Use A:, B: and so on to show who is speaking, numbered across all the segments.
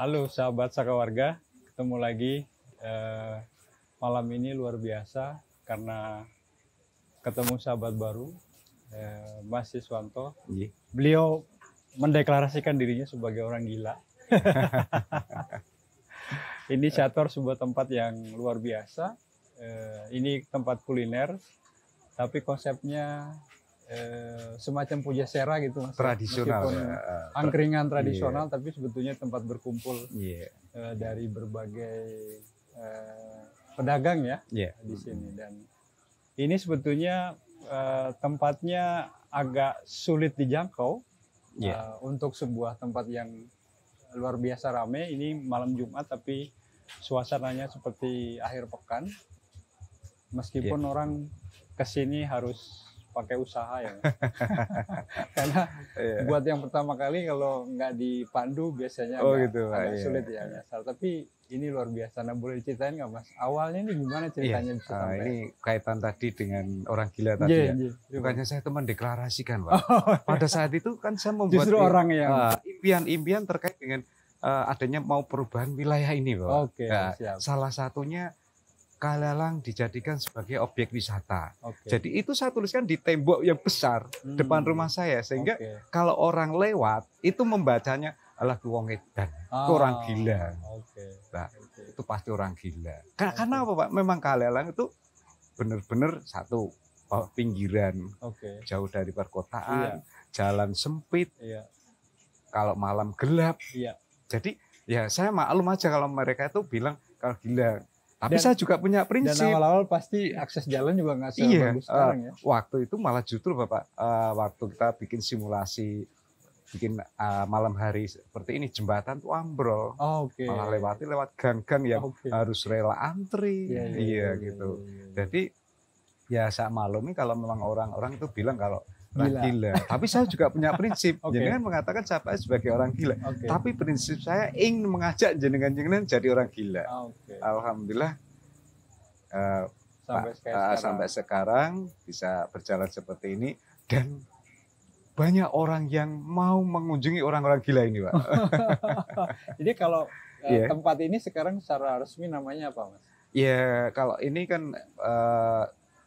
A: Halo sahabat Sakawarga, ketemu lagi malam ini luar biasa karena ketemu sahabat baru, Mas Siswanto. Beliau mendeklarasikan dirinya sebagai orang gila. Inisiator sebuah tempat yang luar biasa. Ini tempat kuliner, tapi konsepnya semacam pujasera gitu, Mas.
B: Tradisional
A: meskipun
B: ya.
A: Angkringan tradisional, tapi sebetulnya tempat berkumpul
B: Yeah.
A: dari berbagai pedagang ya di sini. Dan ini sebetulnya tempatnya agak sulit dijangkau untuk sebuah tempat yang luar biasa ramai. Ini malam Jumat tapi suasananya seperti akhir pekan. Meskipun orang kesini harus pakai usaha ya, karena buat yang pertama kali kalau nggak dipandu biasanya agak sulit ya nyasar. Tapi ini luar biasa. Nah, boleh diceritain nggak, Mas? Awalnya ini gimana ceritanya bisa sampai?
B: Ini kaitan tadi dengan orang gila tadi ya. Bukannya saya itu mendeklarasikan, Pak. Pada saat itu kan saya membuat
A: justru orang yang
B: impian-impian terkait dengan adanya mau perubahan wilayah ini, Pak. Salah satunya Kalelang dijadikan sebagai objek wisata. Jadi itu saya tuliskan di tembok yang besar depan rumah saya, sehingga kalau orang lewat itu membacanya alah wong edan, orang gila. Nah, itu pasti orang gila. Karena apa, Pak? Memang Kalelang itu benar-benar satu pinggiran, jauh dari perkotaan, jalan sempit, kalau malam gelap. Jadi ya saya maklum aja kalau mereka itu bilang kalau gila. Tapi saya juga punya prinsip.
A: Dan awal-awal pasti akses jalan juga nggak sebagus sekarang ya.
B: Waktu itu malah justru Bapak, waktu kita bikin simulasi, bikin malam hari seperti ini, jembatan tuh ambrol. Malah lewat gang-gang yang harus rela antri. Gitu. Jadi ya saya maklumi kalau memang orang-orang itu bilang kalau gila. Tapi saya juga punya prinsip. Jenengan mengatakan saya sebagai orang gila. Tapi prinsip saya ingin mengajak jenengan jadi orang gila. Alhamdulillah sampai sekarang bisa berjalan seperti ini, dan banyak orang yang mau mengunjungi orang-orang gila ini, Pak.
A: Jadi kalau tempat ini sekarang secara resmi namanya apa, Mas?
B: Ya, kalau ini kan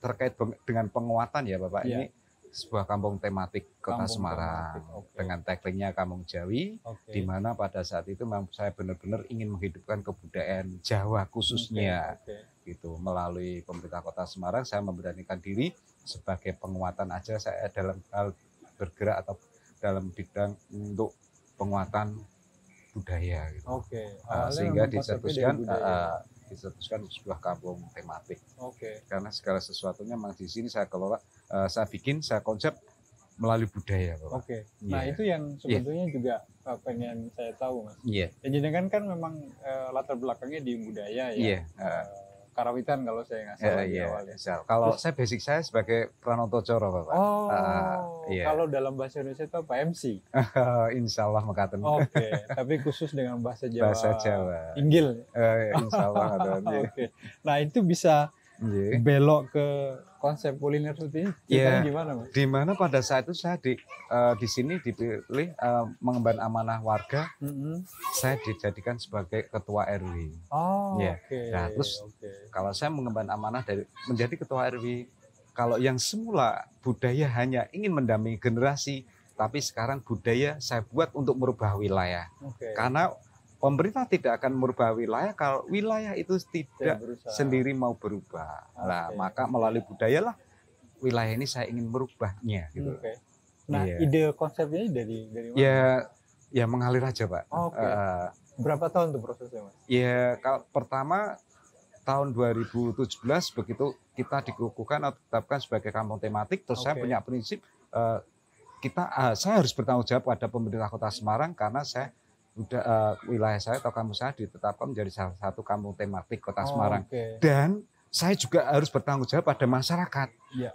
B: terkait dengan penguatan ya, Bapak. Ini sebuah kampung tematik Kota Semarang dengan tagline-nya Kampung Jawi, di mana pada saat itu saya benar-benar ingin menghidupkan kebudayaan Jawa khususnya. Gitu. Melalui pemerintah Kota Semarang saya memberanikan diri sebagai penguatan aja, saya dalam hal bergerak atau dalam bidang untuk penguatan budaya gitu. Sehingga dicetuskan sebuah kampung tematik. Karena segala sesuatunya memang di sini saya kelola, saya bikin, saya konsep melalui budaya, Bapak.
A: Nah, itu yang sebetulnya juga pengen saya tahu, Mas. Jadi kan memang latar belakangnya di budaya ya. Karawitan kalau saya nggak salah di awalnya.
B: Kalau saya basic saya sebagai Pranoto Coro, Bapak.
A: Kalau dalam bahasa Indonesia itu apa, MC?
B: Insya Allah mengatakan.
A: Tapi khusus dengan bahasa Jawa.
B: Bahasa Jawa.
A: Inggil.
B: Insya Allah ada.
A: Nah, itu bisa belok ke konsep kuliner seperti ini. Gimana, Mas?
B: Di mana pada saat itu saya di sini dipilih mengemban amanah warga. Saya dijadikan sebagai ketua RW. Nah, terus kalau saya mengemban amanah menjadi ketua RW, kalau yang semula budaya hanya ingin mendampingi generasi, tapi sekarang budaya saya buat untuk merubah wilayah. Karena pemerintah tidak akan merubah wilayah kalau wilayah itu tidak sendiri mau berubah. Maka melalui budaya lah wilayah ini saya ingin merubahnya. Gitu.
A: Nah, ide konsepnya dari mana?
B: Ya mengalir aja, Pak.
A: Berapa tahun tuh prosesnya, Mas?
B: Ya, kalau pertama tahun 2017 begitu kita dikukuhkan atau ditetapkan sebagai kampung tematik, terus saya punya prinsip saya harus bertanggung jawab pada pemerintah Kota Semarang karena saya wilayah saya atau kampung saya ditetapkan menjadi salah satu kampung tematik Kota Semarang. Dan saya juga harus bertanggung jawab pada masyarakat.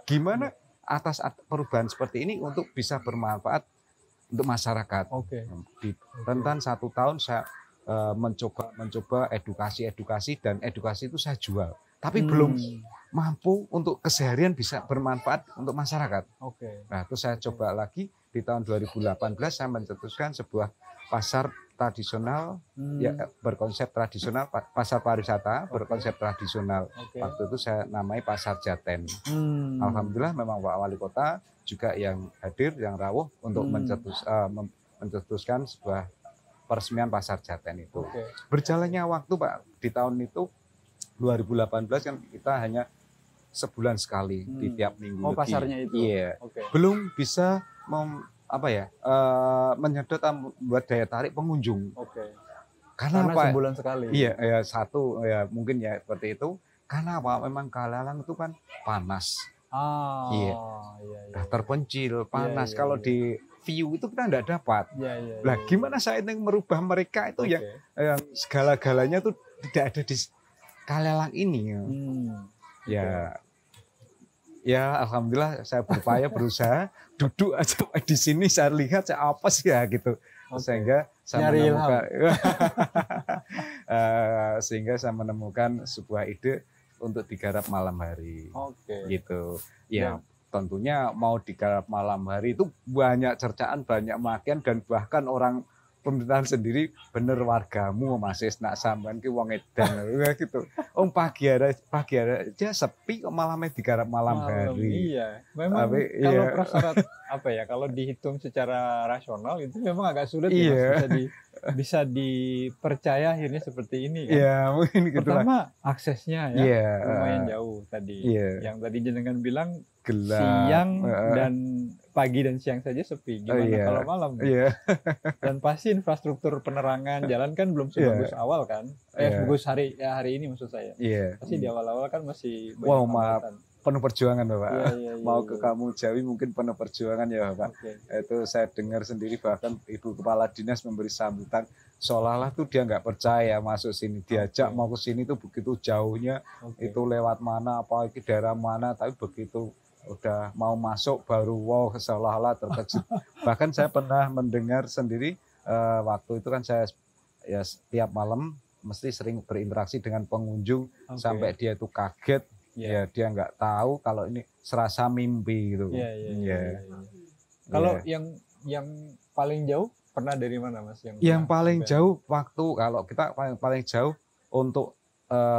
B: Gimana atas perubahan seperti ini untuk bisa bermanfaat untuk masyarakat. Di rentan 1 tahun saya mencoba edukasi dan edukasi itu saya jual. Tapi belum mampu untuk keseharian bisa bermanfaat untuk masyarakat. Nah, terus saya coba lagi di tahun 2018 saya mencetuskan sebuah pasar tradisional, ya berkonsep tradisional, pasar pariwisata berkonsep tradisional. Waktu itu saya namai Pasar Jaten. Alhamdulillah memang Pak Wali Kota juga yang hadir, yang rawuh untuk mencetuskan sebuah peresmian Pasar Jaten itu. Berjalannya waktu Pak, di tahun itu 2018 kan kita hanya sebulan sekali di tiap minggu.
A: Oh, pasarnya itu.
B: Iya. Belum bisa menyedot buat daya tarik pengunjung. Karena apa?
A: Sebulan sekali.
B: Iya, ya satu ya mungkin ya seperti itu. Karena apa? Memang Kalelang itu kan panas. Iya. Nah, terpencil, panas. Kalau di view itu kita tidak dapat. Nah, gimana saya ingin merubah mereka itu yang segala-galanya tuh tidak ada di Kalelang ini. Ya alhamdulillah saya berupaya berusaha duduk aja di sini saya lihat saya apa sih ya gitu. Sehingga saya menemukan sehingga saya menemukan sebuah ide untuk digarap malam hari. Gitu. Ya tentunya mau digarap malam hari itu banyak cercaan, banyak makian, dan bahkan orang pemerintahan sendiri bener wargamu masih nak sampean ki wong edan gitu. Pagi aja sepi kok malamnya digarap malam hari.
A: Iya. Memang kalau prasyarat kalau dihitung secara rasional itu memang agak sulit bisa dipercaya akhirnya seperti ini kan.
B: Iya, mungkin gitu.
A: Pertama aksesnya ya lumayan jauh tadi. Yang tadi jenengan bilang gelap, siang dan pagi dan siang saja sepi. Gimana kalau malam? Dan pasti infrastruktur penerangan jalan kan belum sebagus awal kan. Bagus hari ini maksud saya. Pasti di awal-awal kan masih banyak hambatan.
B: Penuh perjuangan Bapak. Mau ke Kampung Jawi mungkin penuh perjuangan ya Bapak. Itu saya dengar sendiri, bahkan Ibu Kepala Dinas memberi sambutan seolah-olah tuh dia nggak percaya masuk sini, diajak mau ke sini tuh begitu jauhnya, itu lewat mana, apa itu daerah mana, tapi begitu udah mau masuk baru wow seolah-olah terkejut. Bahkan saya pernah mendengar sendiri waktu itu kan saya ya setiap malam mesti sering berinteraksi dengan pengunjung sampai dia itu kaget. Ya dia nggak tahu kalau ini serasa mimpi gitu. Kalau
A: yang paling jauh pernah dari mana Mas?
B: Yang paling jauh waktu kalau kita paling jauh untuk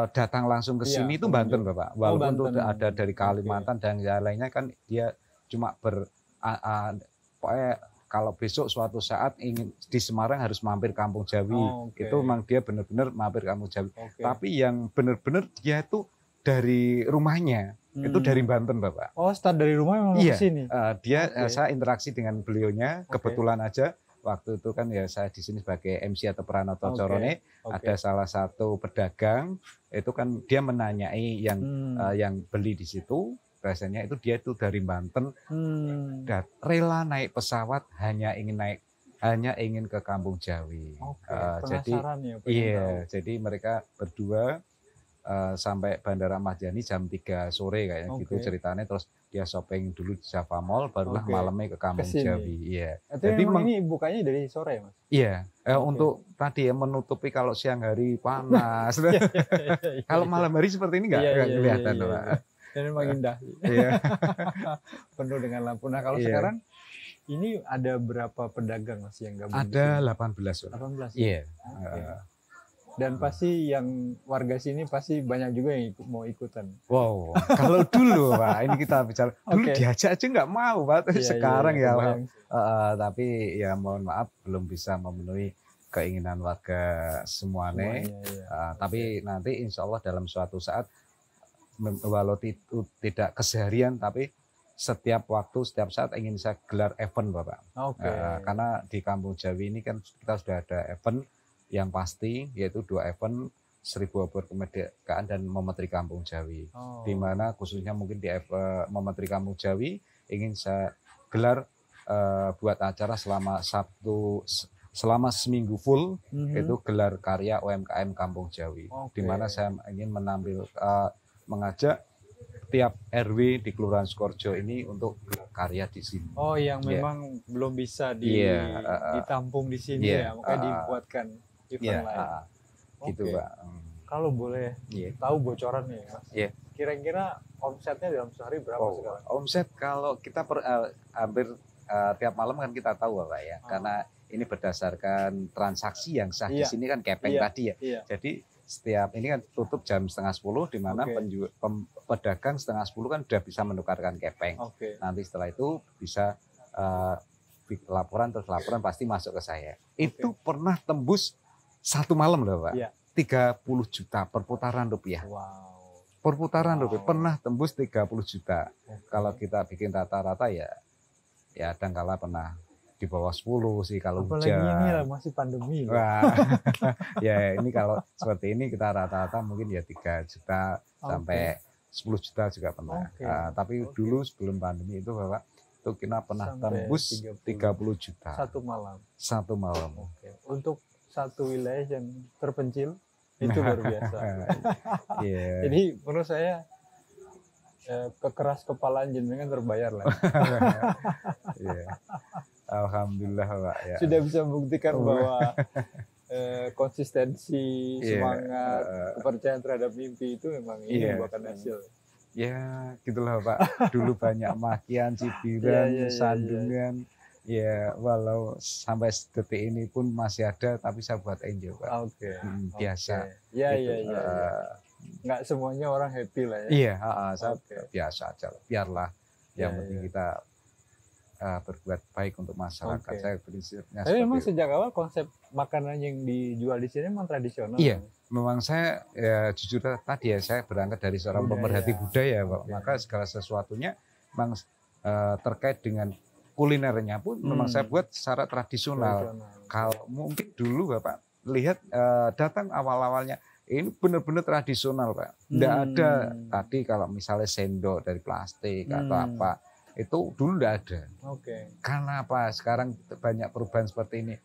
B: datang langsung ke sini itu Banten Bapak. Walaupun itu ada dari Kalimantan dan yang lainnya kan dia cuma kalau besok suatu saat ingin di Semarang harus mampir Kampung Jawi. Itu memang dia benar-benar mampir Kampung Jawi. Tapi yang benar-benar dia itu dari rumahnya, itu dari Banten Bapak.
A: Oh, start dari rumah memang ke sini?
B: Saya interaksi dengan beliaunya, kebetulan aja waktu itu kan ya saya di sini sebagai MC atau Pranoto Corone, ada salah satu pedagang, itu kan dia menanyai yang beli di situ, biasanya itu dia itu dari Banten, dan rela naik pesawat hanya ingin ke Kampung Jawi. Jadi mereka berdua sampai Bandara Ahmad Yani jam 3 sore kayaknya gitu ceritanya, terus dia shopping dulu di Java Mall, barulah malamnya ke Kampung Jawi.
A: Jadi memang ini bukanya dari sore Mas?
B: Iya, untuk tadi ya menutupi kalau siang hari panas. Kalau malam hari seperti ini nggak kelihatan Pak.
A: Dan memang indah. Penuh dengan lampu. Nah kalau sekarang ini ada berapa pedagang Mas yang gabung?
B: Ada 18.
A: 18.
B: Iya.
A: Dan pasti yang warga sini pasti banyak juga yang mau ikutan.
B: Wow, kalau dulu Pak, ini kita bicara dulu diajak aja nggak mau Pak. Sekarang tapi ya mohon maaf belum bisa memenuhi keinginan warga semuanya. Tapi nanti insya Allah dalam suatu saat, walau itu tidak keseharian, tapi setiap waktu, setiap saat ingin saya gelar event Bapak. Karena di Kampung Jawi ini kan kita sudah ada event yang pasti, yaitu 2 event, 1000 obor kemerdekaan dan Memetri Kampung Jawi. Di mana khususnya mungkin di Memetri Kampung Jawi ingin saya gelar buat acara selama seminggu full, itu gelar karya UMKM Kampung Jawi. Di mana saya ingin mengajak tiap RW di Kelurahan Sukorejo ini untuk karya di sini.
A: Yang memang belum bisa ditampung di sini makanya dibuatkan event lain.
B: Gitu Pak.
A: Kalau boleh tahu bocoran nih Mas, kira-kira omsetnya dalam sehari berapa sekarang?
B: Omset kalau kita hampir tiap malam kan kita tahu Pak ya, karena ini berdasarkan transaksi yang sah di
A: Iya.
B: sini kan kepeng
A: Iya.
B: tadi ya.
A: Iya.
B: Jadi setiap ini kan tutup jam 9:30 di mana
A: Oke.
B: pedagang 9:30 kan sudah bisa menukarkan kepeng.
A: Oke.
B: Nanti setelah itu bisa laporan, terus laporan pasti masuk ke saya. Itu pernah tembus satu malam loh Pak.
A: Iya.
B: 30 juta perputaran rupiah.
A: Wow.
B: Perputaran
A: Wow.
B: rupiah pernah tembus 30 juta.
A: Oke.
B: Kalau kita bikin rata-rata ya kadangkala pernah di bawah 10 sih kalau
A: apalagi
B: hujan.
A: ini lah masih pandemi.
B: Wah, ya ini kalau seperti ini kita rata-rata mungkin ya 3 juta sampai 10 juta juga pernah.
A: Oke.
B: Tapi dulu sebelum pandemi itu Bapak, itu kita pernah
A: Sampai
B: tembus 30 juta.
A: Satu malam.
B: Satu malam.
A: Oke. Untuk satu wilayah yang terpencil itu luar biasa.
B: Iya.
A: Jadi menurut saya kekeras kepalaan jenengan terbayar lah.
B: Iya. Alhamdulillah Pak ya.
A: Sudah bisa membuktikan bahwa konsistensi,
B: Iya.
A: semangat, kepercayaan terhadap mimpi itu memang ini
B: Iya.
A: membuahkan hasil.
B: Ya gitulah Pak. Dulu banyak makian, cibiran,
A: Iya.
B: sandungan. Ya walau sampai detik ini pun masih ada, tapi saya buat enjoy Pak.
A: Oke.
B: Biasa.
A: Iya,
B: Gitu.
A: iya. Nggak semuanya orang happy lah ya.
B: Iya, saya
A: Oke.
B: biasa aja. Biarlah. Yang
A: Iya,
B: penting
A: iya.
B: kita berbuat baik untuk masyarakat.
A: Oke.
B: Saya prinsipnya
A: Tapi memang
B: seperti itu.
A: sejak awal konsep makanan yang dijual di sini memang tradisional.
B: Iya. Memang saya jujur tadi ya, saya berangkat dari seorang
A: Budaya.
B: pemerhati budaya Pak.
A: Oke.
B: Maka segala sesuatunya memang terkait dengan kulinernya pun memang saya buat secara tradisional. Kalau mungkin dulu Bapak lihat datang awal-awalnya ini benar-benar tradisional Pak. Tidak ada tadi kalau misalnya sendok dari plastik atau apa, itu dulu tidak ada.
A: Oke.
B: Karena apa? Sekarang banyak perubahan seperti ini.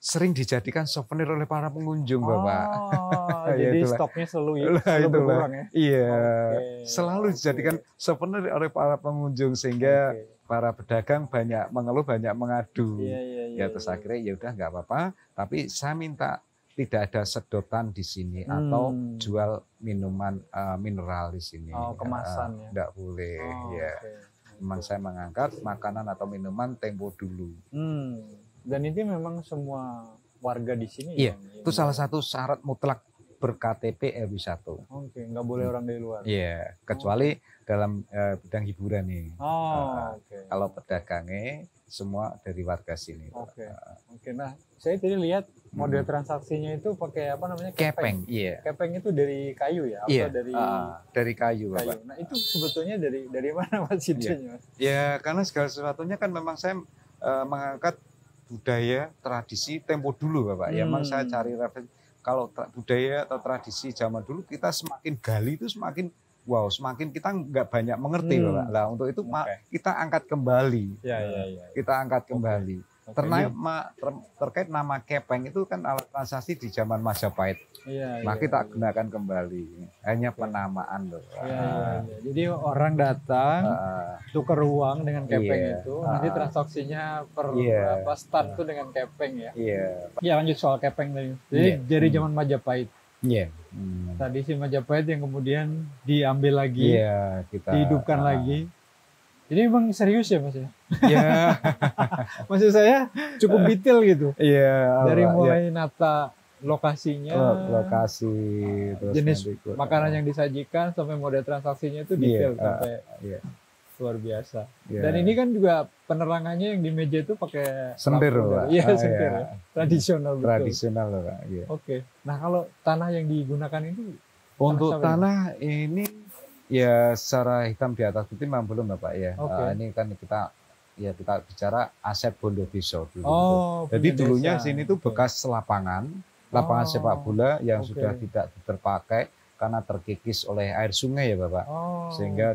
B: Sering dijadikan souvenir oleh para pengunjung Bapak.
A: Oh,
B: Ya,
A: jadi
B: itulah.
A: stoknya selalu
B: Itulah.
A: berkurang ya.
B: Iya,
A: Oke,
B: selalu
A: oke.
B: dijadikan souvenir oleh para pengunjung sehingga
A: Oke.
B: para pedagang banyak mengeluh, banyak mengadu.
A: Iya.
B: Ya terus akhirnya ya udah nggak apa-apa, tapi saya minta tidak ada sedotan di sini atau jual minuman mineral di sini.
A: Oh, kemasan ya.
B: Nggak boleh.
A: Oh,
B: Ya,
A: oke.
B: memang saya mengangkat makanan atau minuman tempo dulu.
A: Dan itu memang semua warga di sini.
B: Iya,
A: yang
B: itu salah satu syarat mutlak ber-KTP RW1.
A: Oke, nggak boleh orang dari luar.
B: Iya, kecuali dalam bidang hiburan nih.
A: Oh, oke.
B: Kalau pedagangnya semua dari warga sini.
A: Oke. Oke, nah saya tadi lihat model transaksinya itu pakai apa namanya?
B: Kepeng, iya.
A: Kepeng itu dari kayu ya? Atau
B: Iya,
A: dari
B: kayu,
A: kayu.
B: Bapak.
A: Nah itu sebetulnya dari mana Mas idenya? Mas?
B: Ya, karena segala sesuatunya kan memang saya mengangkat budaya, tradisi tempo dulu, Bapak. Ya, memang saya cari referensi. Kalau budaya atau tradisi zaman dulu kita semakin gali itu semakin semakin kita nggak banyak mengerti, Bapak. Nah, untuk itu kita angkat kembali.
A: Iya.
B: Kita angkat kembali. Terkait nama kepeng itu kan alat transaksi di zaman Majapahit.
A: Iya.
B: Nah, kita gunakan kembali. Hanya penamaan loh.
A: Iya. Jadi orang datang tukar uang dengan kepeng itu, nanti transaksinya start tuh dengan kepeng ya.
B: Iya.
A: Ya lanjut soal kepeng tadi. Jadi dari zaman Majapahit.
B: Iya.
A: Tradisi Majapahit yang kemudian diambil lagi, dihidupkan lagi. Jadi emang serius ya Mas ya?
B: Iya.
A: Maksud saya cukup detail gitu.
B: Iya.
A: Dari mulai nata lokasinya,
B: lokasi, terus
A: jenis makanan yang disajikan sampai model transaksinya itu detail sampai luar biasa. Dan ini kan juga penerangannya yang di meja itu pakai
B: sendir, Pak.
A: Iya, sendir ya. Tradisional betul.
B: Tradisional, Pak. Iya.
A: Oke. Nah, kalau tanah yang digunakan itu
B: untuk tanah ini ya secara hitam di atas putih memang belum Bapak ya. Ini kan kita bicara aset Bondowoso dulu. Jadi dulunya sini tuh bekas lapangan sepak bola yang sudah tidak terpakai karena terkikis oleh air sungai ya Bapak. Sehingga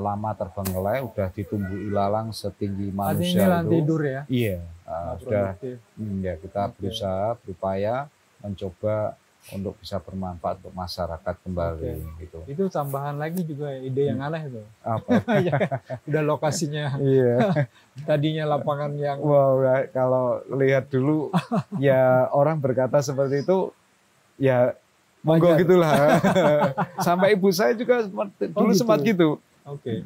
B: lama terbengkelai udah ditumbuh ilalang setinggi manusia itu.
A: Tidur ya.
B: Iya. Sudah kita berusaha berupaya mencoba untuk bisa bermanfaat untuk masyarakat kembali gitu.
A: Itu tambahan lagi juga ide yang aneh itu.
B: Apa?
A: Udah lokasinya.
B: Iya.
A: Tadinya lapangan yang
B: kalau lihat dulu ya orang berkata seperti itu ya monggo gitulah. Sampai ibu saya juga dulu sempat gitu.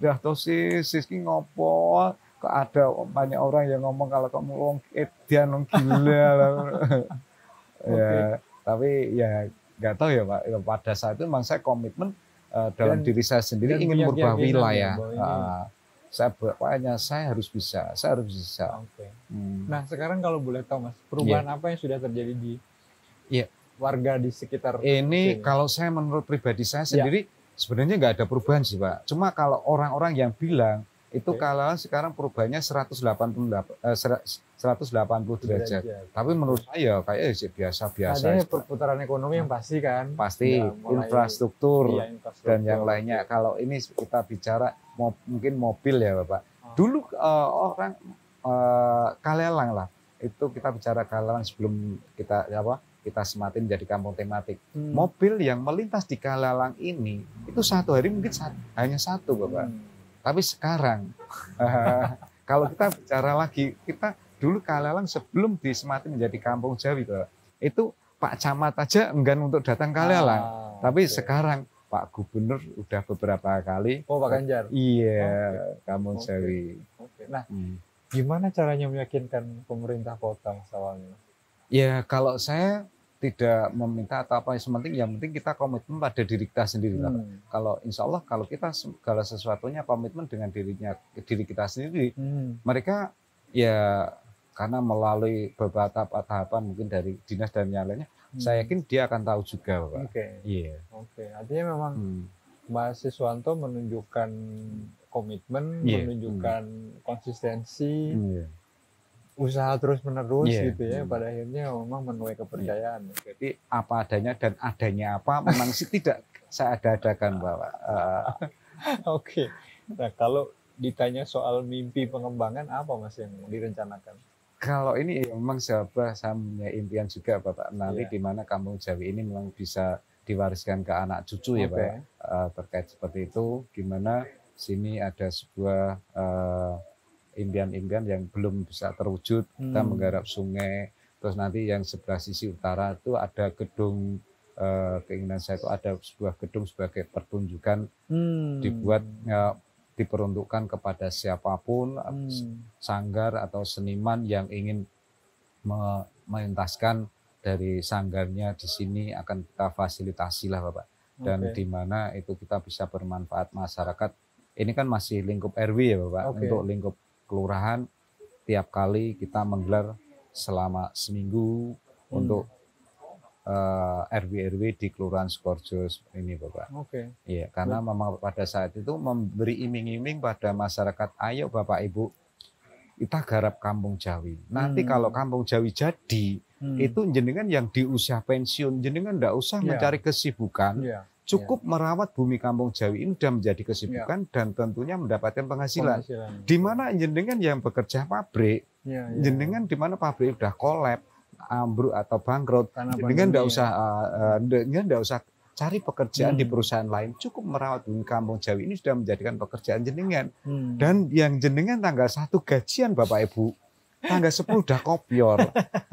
B: Udah toh Siski ngopo kok ada banyak orang yang ngomong kalau kamu wong edan, wong gila lah. Ya, tapi ya nggak tahu ya Pak. Ya, pada saat itu memang saya komitmen dalam diri saya sendiri
A: dan
B: ingin
A: punya
B: merubah
A: keyakinan ya
B: wilayah.
A: bahwa ini-
B: Saya harus bisa, saya harus bisa.
A: Oke.
B: Hmm.
A: Nah sekarang kalau boleh tahu Mas, perubahan apa yang sudah terjadi di
B: Iya.
A: warga di sekitar
B: Ini
A: sini?
B: kalau saya menurut pribadi saya
A: Ya.
B: sendiri sebenarnya nggak ada perubahan sih Pak. Cuma kalau orang-orang yang bilang itu
A: Oke.
B: kalau sekarang perubahannya 180 derajat. Tapi menurut saya kayak biasa-biasa.
A: Adanya perputaran ekonomi yang pasti kan.
B: Pasti
A: Ya, mulai-
B: infrastruktur
A: iya, infrastruktur.
B: dan yang lainnya. Kalau ini kita bicara mungkin mobil ya Bapak.
A: Oh.
B: Dulu orang Kalelang lah. Itu kita bicara Kalelang sebelum kita sematin jadi kampung tematik. Mobil yang melintas di Kalelang ini itu satu hari mungkin hanya satu Bapak. Tapi sekarang kalau kita bicara lagi, kita dulu Kalelang sebelum disematin menjadi kampung Jawi itu Pak Camat aja enggan untuk datang Kalelang. Tapi sekarang Pak Gubernur udah beberapa kali.
A: Oh Pak Ganjar.
B: Iya, kampung Jawi.
A: Oke. Nah, gimana caranya meyakinkan pemerintah kota Mas awalnya?
B: Ya kalau saya tidak meminta atau apa yang penting kita komitmen pada diri kita sendiri. Kalau insya Allah kalau kita segala sesuatunya komitmen dengan diri kita sendiri, mereka ya karena melalui beberapa tahapan mungkin dari dinas dan yang lainnya, saya yakin dia akan tahu juga Bapak.
A: Oke.
B: Iya.
A: Oke, artinya memang Mas Siswanto menunjukkan komitmen, menunjukkan konsistensi, usaha terus-menerus gitu ya. Pada akhirnya memang menuai kepercayaan.
B: Jadi apa adanya dan adanya apa memang sih tidak saya ada-adakan Bapak.
A: Oke. Nah kalau ditanya soal mimpi pengembangan apa Mas yang direncanakan?
B: Kalau ini memang saya punya impian juga Bapak nanti di mana kampung Jawi ini memang bisa diwariskan ke anak cucu ya Pak. Terkait seperti itu gimana sini ada sebuah impian-impian yang belum bisa terwujud. Kita menggarap sungai, terus nanti yang sebelah sisi utara itu ada gedung, keinginan saya itu ada sebuah gedung sebagai pertunjukan dibuat diperuntukkan kepada siapapun, sanggar atau seniman yang ingin melintaskan dari sanggarnya di sini akan kita fasilitasi lah Bapak. Dan di mana itu kita bisa bermanfaat masyarakat. Ini kan masih lingkup RW ya Bapak. Untuk lingkup kelurahan tiap kali kita menggelar selama seminggu untuk RW di Kelurahan Sukorejo ini Bapak. Iya, karena memang pada saat itu memberi iming-iming pada masyarakat, ayo Bapak Ibu kita garap kampung Jawi. Nanti kalau kampung Jawi jadi, itu jenengan yang di usia pensiun, jenengan enggak usah mencari kesibukan. Cukup merawat bumi kampung Jawi ini sudah menjadi kesibukan dan tentunya mendapatkan penghasilan. Di mana jenengan yang bekerja pabrik, jenengan di mana pabrik udah kolab, ambruk atau bangkrut, jenengan enggak usah cari pekerjaan di perusahaan lain, cukup merawat bumi kampung Jawi ini sudah menjadikan pekerjaan jenengan. Dan yang jenengan tanggal 1 gajian Bapak Ibu, tanggal 10 udah kopior.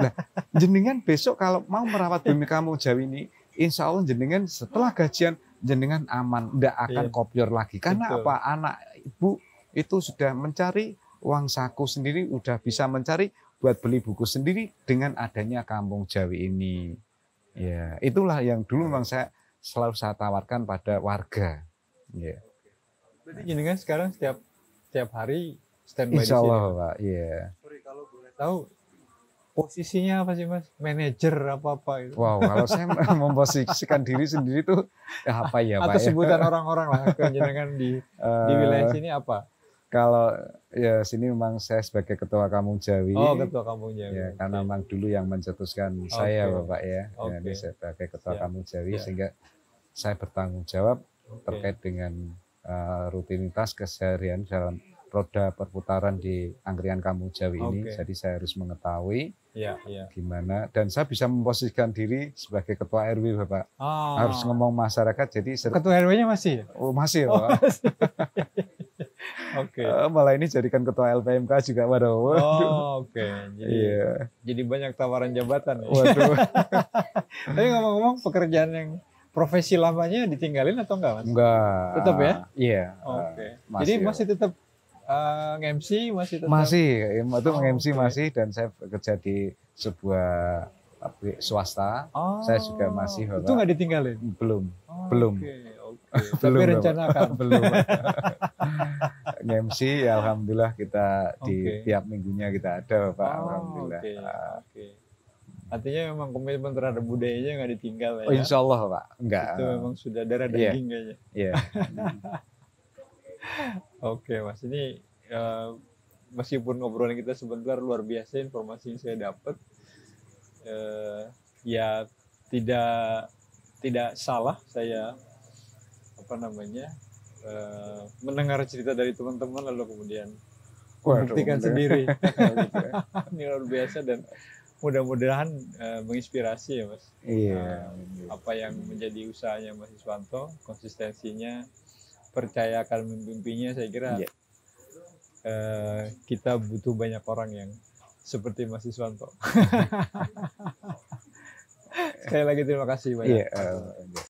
B: Nah, jenengan besok kalau mau merawat bumi kampung Jawi ini, insya Allah jenengan setelah gajian jenengan aman, tidak akan kopior lagi. Karena apa? Anak ibu itu sudah mencari uang saku sendiri, udah bisa mencari buat beli buku sendiri dengan adanya kampung Jawi ini. Ya, itulah yang dulu memang selalu saya tawarkan pada warga. Ya.
A: Berarti jenengan sekarang setiap hari standby di sini.
B: Insya Allah Pak. Iya.
A: Sorry kalau boleh tahu posisinya apa sih Mas? Manajer apa itu?
B: Wow, kalau saya memposisikan diri sendiri tuh apa ya Pak?
A: Atau sebutan orang-orang lah jenengan di wilayah sini apa?
B: Kalau ya sini memang saya sebagai ketua Kampung Jawi.
A: Oh, ketua Kampung Jawi.
B: Ya, karena memang dulu yang mencetuskan saya Bapak ya. Jadi sebagai ketua Kampung Jawi sehingga saya bertanggung jawab terkait dengan rutinitas keseharian dalam roda perputaran di angkringan Kampung Jawi ini. Jadi saya harus mengetahui gimana dan saya bisa memposisikan diri sebagai ketua RW Bapak. Harus ngomong masyarakat jadi
A: ketua RW-nya masih?
B: Oh, masih ya Pak. Malah ini jadikan ketua LPMK juga, waduh.
A: Jadi banyak tawaran jabatan. Ya?
B: Waduh.
A: Tapi ngomong-ngomong pekerjaan yang profesi lamanya ditinggalin atau enggak Mas?
B: Enggak.
A: Tetap ya?
B: Iya.
A: Jadi masih tetap MC masih tetap?
B: Masih, itu MC
A: oke.
B: masih, dan saya bekerja di sebuah pabrik swasta. Saya juga masih
A: itu nggak ditinggalin?
B: belum. Belum.
A: Oke. Tapi
B: Belum,
A: rencana akan?
B: belum. MC, ya alhamdulillah kita di
A: Oke.
B: tiap minggunya kita ada, Pak. Alhamdulillah.
A: Oke. Artinya memang komitmen terhadap budayanya nggak ditinggal ya?
B: Insya Allah, Pak. Enggak.
A: Itu memang sudah darah daging kayaknya.
B: Iya.
A: Oke, Mas. Ini meskipun obrolan kita sebentar, luar biasa informasi yang saya dapat. Ya tidak salah saya mendengar cerita dari teman-teman lalu kemudian membuktikan sendiri. Ini luar biasa dan mudah-mudahan menginspirasi ya, Mas.
B: Iya.
A: Apa yang menjadi usahanya Mas Iswanto, konsistensinya, percaya akan mimpinya, saya kira kita butuh banyak orang yang seperti Mas Iswanto. Sekali lagi terima kasih banyak.
B: Iya.